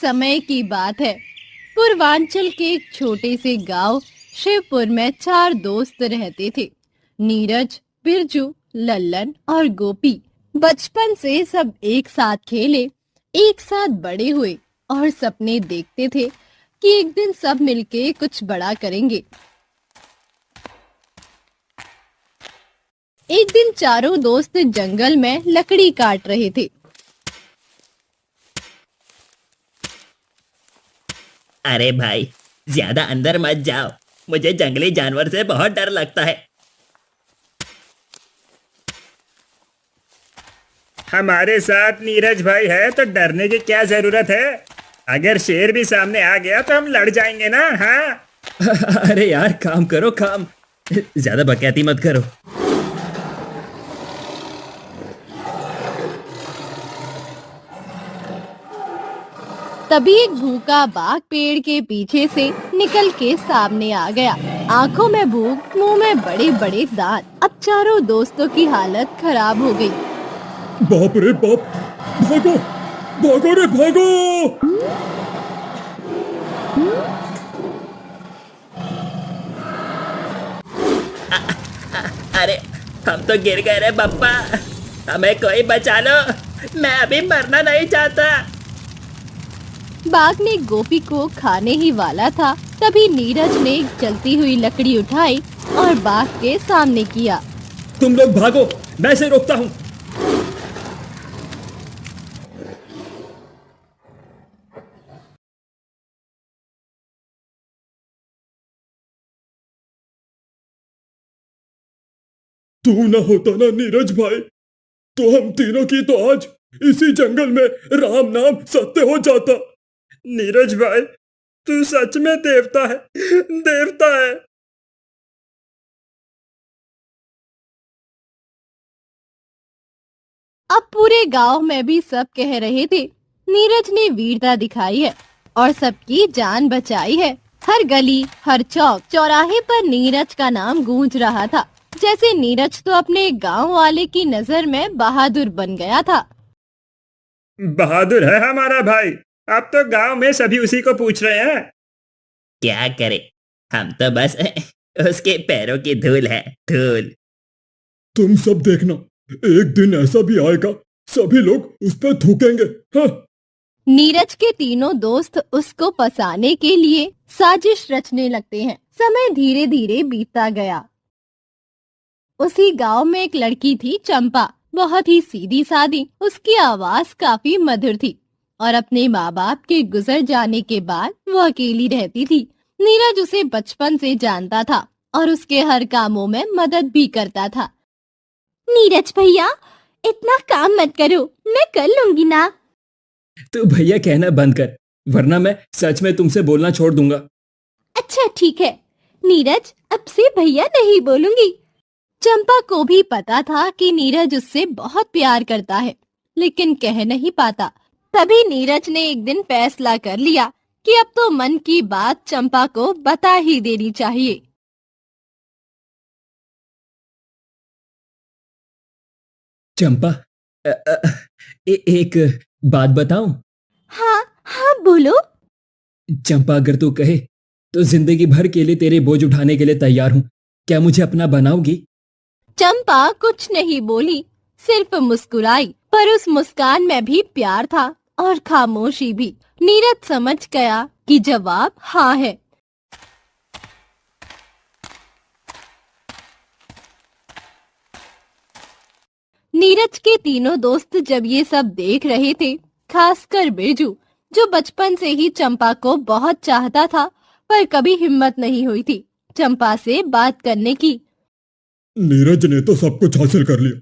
समय की बात है। पूर्वांचल के एक छोटे से गांव शिवपुर में चार दोस्त रहते थे। नीरज, बिरजू, लल्लन और गोपी। बचपन से सब एक साथ खेले, एक साथ बड़े हुए और सपने देखते थे कि एक दिन सब मिलके कुछ बड़ा करेंगे। एक दिन चारों दोस्त जंगल में लकड़ी काट रहे थे। अरे भाई, ज्यादा अंदर मत जाओ। मुझे जंगली जानवर से बहुत डर लगता है। हमारे साथ नीरज भाई है तो डरने की क्या जरूरत है। अगर शेर भी सामने आ गया तो हम लड़ जाएंगे ना। हाँ, अरे यार, काम करो काम। ज्यादा बकैती मत करो। तभी एक भूखा बाघ पेड़ के पीछे से निकल के सामने आ गया। आंखों में भूख, मुंह में बड़े बड़े दांत। अब चारों दोस्तों की हालत खराब हो गई। बाप रे बाप, भागो भागो रे भागो। अरे, हम तो गिर गए रे बप्पा। हमें कोई बचा लो। मैं अभी मरना नहीं चाहता। बाघ ने गोपी को खाने ही वाला था, तभी नीरज ने एक जलती हुई लकड़ी उठाई और बाघ के सामने किया। तुम लोग भागो, मैं इसे रोकता हूँ। तू न होता ना नीरज भाई, तो हम तीनों की तो आज इसी जंगल में राम नाम सत्य हो जाता। नीरज भाई, तू सच में देवता है, देवता है। अब पूरे गांव में भी सब कह रहे थे, नीरज ने वीरता दिखाई है और सबकी जान बचाई है। हर गली, हर चौक चौराहे पर नीरज का नाम गूंज रहा था। जैसे नीरज तो अपने गांव वाले की नजर में बहादुर बन गया था। बहादुर है हमारा भाई। अब तो गांव में सभी उसी को पूछ रहे हैं। क्या करे, हम तो बस उसके पैरों की धूल है, धूल। तुम सब देखना, एक दिन ऐसा भी आएगा, सभी लोग उस पर थूकेंगे। हाँ। नीरज के तीनों दोस्त उसको फंसाने के लिए साजिश रचने लगते हैं। समय धीरे धीरे बीतता गया। उसी गांव में एक लड़की थी, चंपा। बहुत ही सीधी सादी, उसकी आवाज काफी मधुर थी और अपने माँ बाप के गुजर जाने के बाद वो अकेली रहती थी। नीरज उसे बचपन से जानता था और उसके हर कामों में मदद भी करता था। नीरज भैया, इतना काम मत करो, मैं कर लूंगी ना। तू भैया कहना बंद कर, वरना मैं सच में तुमसे बोलना छोड़ दूंगा। अच्छा ठीक है नीरज, अब से भैया नहीं बोलूंगी। चंपा को भी पता था कि नीरज उससे बहुत प्यार करता है, लेकिन कह नहीं पाता। तभी नीरज ने एक दिन फैसला कर लिया कि अब तो मन की बात चंपा को बता ही देनी चाहिए। चंपा, एक बात बताऊं? हाँ हाँ बोलो। चंपा, अगर तू कहे तो जिंदगी भर के लिए तेरे बोझ उठाने के लिए तैयार हूं। क्या मुझे अपना बनाओगी? चंपा कुछ नहीं बोली, सिर्फ मुस्कुराई, पर उस मुस्कान में भी प्यार था और खामोशी भी। नीरज समझ गया कि जवाब हाँ है। नीरज के तीनों दोस्त जब ये सब देख रहे थे, खासकर बिरजू, जो बचपन से ही चंपा को बहुत चाहता था, पर कभी हिम्मत नहीं हुई थी चंपा से बात करने की। नीरज ने तो सब कुछ हासिल कर लिया।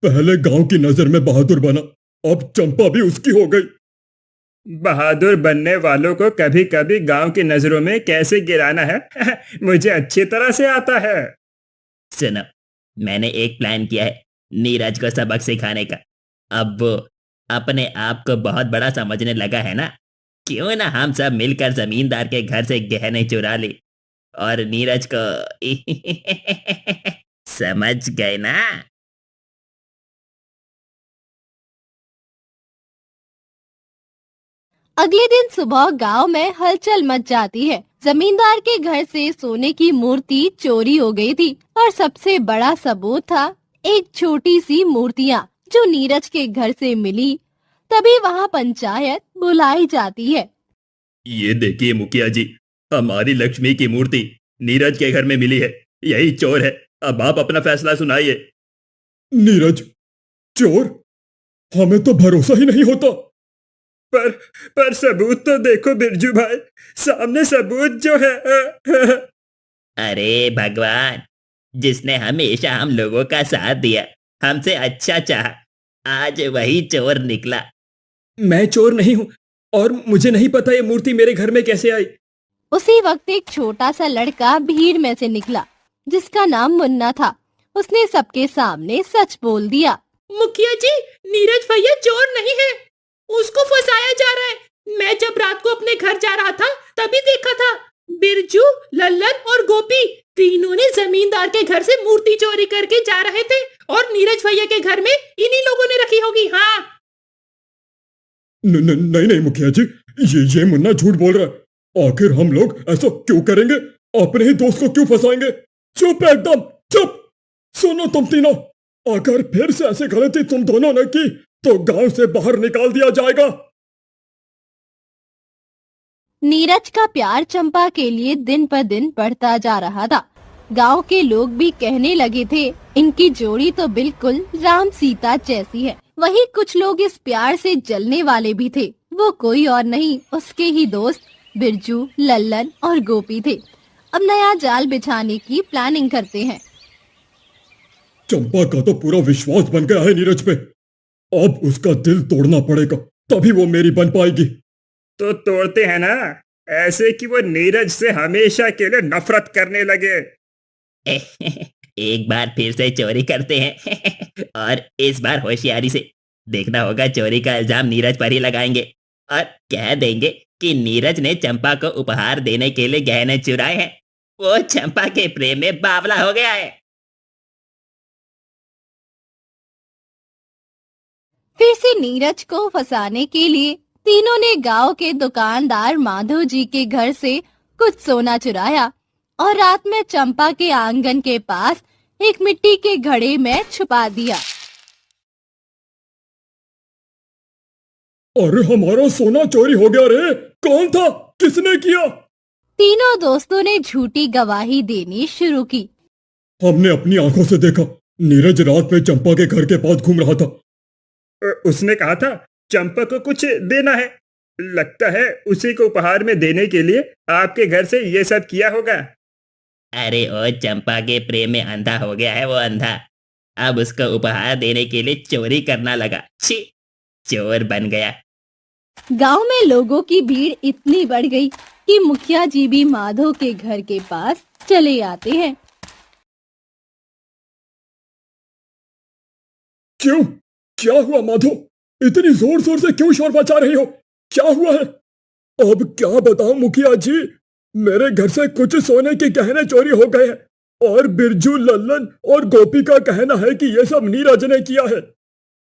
पहले गांव की नजर में बहादुर बना, अब चंपा भी उसकी हो गई। बहादुर बनने वालों को कभी कभी गांव की नजरों में कैसे गिराना है मुझे अच्छी तरह से आता है। सुनो, मैंने एक प्लान किया है नीरज को सबक सिखाने का। अब वो अपने आप को बहुत बड़ा समझने लगा है ना, क्यों ना हम सब मिलकर जमींदार के घर से गहने चुरा ले और नीरज को समझ गए ना? अगले दिन सुबह गांव में हलचल मच जाती है। जमींदार के घर से सोने की मूर्ति चोरी हो गई थी और सबसे बड़ा सबूत था एक छोटी सी मूर्तियाँ जो नीरज के घर से मिली। तभी वहाँ पंचायत बुलाई जाती है। ये देखिए मुखिया जी, हमारी लक्ष्मी की मूर्ति नीरज के घर में मिली है। यही चोर है। अब आप अपना फैसला सुनाइए। नीरज चोर? हमें तो भरोसा ही नहीं होता। पर सबूत तो देखो बिरजू भाई, सामने सबूत जो है। अरे भगवान, जिसने हमेशा हम लोगों का साथ दिया, हमसे अच्छा चाहा, आज वही चोर निकला। मैं चोर नहीं हूँ और मुझे नहीं पता ये मूर्ति मेरे घर में कैसे आई। उसी वक्त एक छोटा सा लड़का भीड़ में से निकला जिसका नाम मुन्ना था। उसने सबके सामने सच बोल दिया। मुखिया जी, नीरज भैया चोर नहीं है, उसको फंसाया जा रहा है। मैं जब रात को अपने घर जा रहा था तभी देखा था। बिरजू, लल्लन और गोपी तीनों ने जमींदार के घर से मूर्ति चोरी करके जा रहे थे और नीरज भैया के घर में इन्हीं लोगों ने रखी होगी। हाँ। नहीं नहीं मुखिया जी, ये मुन्ना झूठ बोल रहा है। आखिर हम लोग ऐसा क्यों करेंगे? अपने ही दोस्त को क्यों फंसाएंगे? चुप, एकदम चुप। सुनो तुम तीनों, अगर फिर से ऐसी गलती तुम दोनों ने की तो गांव से बाहर निकाल दिया जाएगा। नीरज का प्यार चंपा के लिए दिन पर दिन बढ़ता जा रहा था। गांव के लोग भी कहने लगे थे, इनकी जोड़ी तो बिल्कुल राम सीता जैसी है। वहीं कुछ लोग इस प्यार से जलने वाले भी थे। वो कोई और नहीं, उसके ही दोस्त बिरजू, लल्लन और गोपी थे। अब नया जाल बिछाने की प्लानिंग करते हैं। चंपा का तो पूरा विश्वास बन गया है नीरज पे। अब उसका दिल तोड़ना पड़ेगा, तभी वो मेरी बन पाएगी। तो तोड़ते हैं ना, ऐसे कि वो नीरज से हमेशा के लिए नफरत करने लगे। एक बार फिर से चोरी करते हैं और इस बार होशियारी से। देखना होगा, चोरी का इल्जाम नीरज पर ही लगाएंगे और कह देंगे कि नीरज ने चंपा को उपहार देने के लिए गहने चुराए हैं। वो चंपा के प्रेम में बावला हो गया है। फिर से नीरज को फंसाने के लिए तीनों ने गांव के दुकानदार माधव जी के घर से कुछ सोना चुराया और रात में चंपा के आंगन के पास एक मिट्टी के घड़े में छुपा दिया। अरे हमारा सोना चोरी हो गया रे! कौन था? किसने किया? तीनों दोस्तों ने झूठी गवाही देनी शुरू की। हमने अपनी आंखों से देखा, नीरज रात में चंपा के घर के पास घूम रहा था। उसने कहा था चंपा को कुछ देना है। लगता है उसी को उपहार में देने के लिए आपके घर से ये सब किया होगा। अरे ओ चंपा के प्रेम में अंधा हो गया है वो अंधा। अब उसको उपहार देने के लिए चोरी करना लगा। छी, चोर बन गया। गांव में लोगों की भीड़ इतनी बढ़ गई कि मुखिया जी भी माधव के घर के पास चले आते हैं। क्यों? क्या हुआ माधव? इतनी जोर जोर से क्यों शोर मचा रही हो? क्या हुआ है? अब क्या बताऊं मुखिया जी, मेरे घर से कुछ सोने के गहने चोरी हो गए हैं और बिरजू, लल्लन और गोपी का कहना है कि ये सब नीरज ने किया है।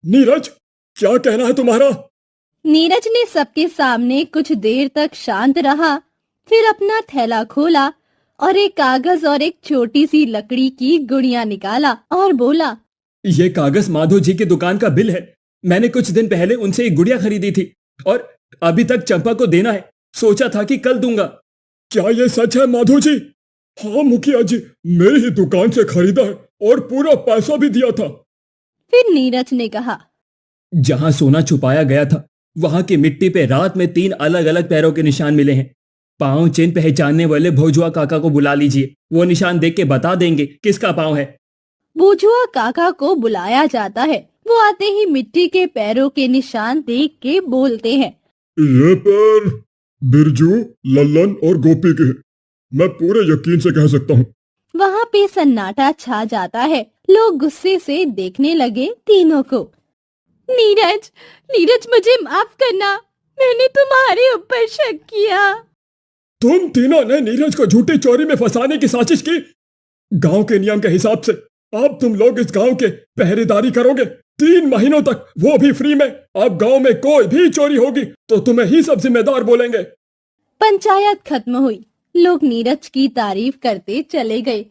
नीरज, क्या कहना है तुम्हारा? नीरज ने सबके सामने कुछ देर तक शांत रहा, फिर अपना थैला खोला और एक कागज और एक छोटी सी लकड़ी की गुड़िया निकाला और बोला, ये कागज माधव जी की दुकान का बिल है। मैंने कुछ दिन पहले उनसे एक गुड़िया खरीदी थी और अभी तक चंपा को देना है। सोचा था कि कल दूंगा। क्या ये सच है माधव जी? हाँ मुखिया जी, मेरी ही दुकान से खरीदा है और पूरा पैसा भी दिया था। फिर नीरज ने कहा, जहां सोना छुपाया गया था वहां की मिट्टी पे रात में 3 अलग अलग पैरों के निशान मिले हैं। पांव चिन्ह पहचानने वाले भोजुआ काका को बुला लीजिए, वो निशान देख के बता देंगे किसका पांव है। भोजुआ काका को बुलाया जाता है। वो आते ही मिट्टी के पैरों के निशान देख के बोलते हैं, ये पैर बिरजू, लल्लन और गोपी के हैं। मैं पूरे यकीन से कह सकता हूँ। वहाँ पे सन्नाटा छा जाता है। लोग गुस्से से देखने लगे तीनों को। नीरज, नीरज मुझे माफ करना, मैंने तुम्हारे ऊपर शक किया। तुम तीनों ने नीरज को झूठी चोरी में फंसाने की साजिश की। गांव के नियम के हिसाब से अब तुम लोग इस गांव के पहरेदारी करोगे 3 महीनों तक, वो भी फ्री में। अब गांव में कोई भी चोरी होगी तो तुम्हें ही सब जिम्मेदार बोलेंगे। पंचायत खत्म हुई। लोग नीरज की तारीफ करते चले गए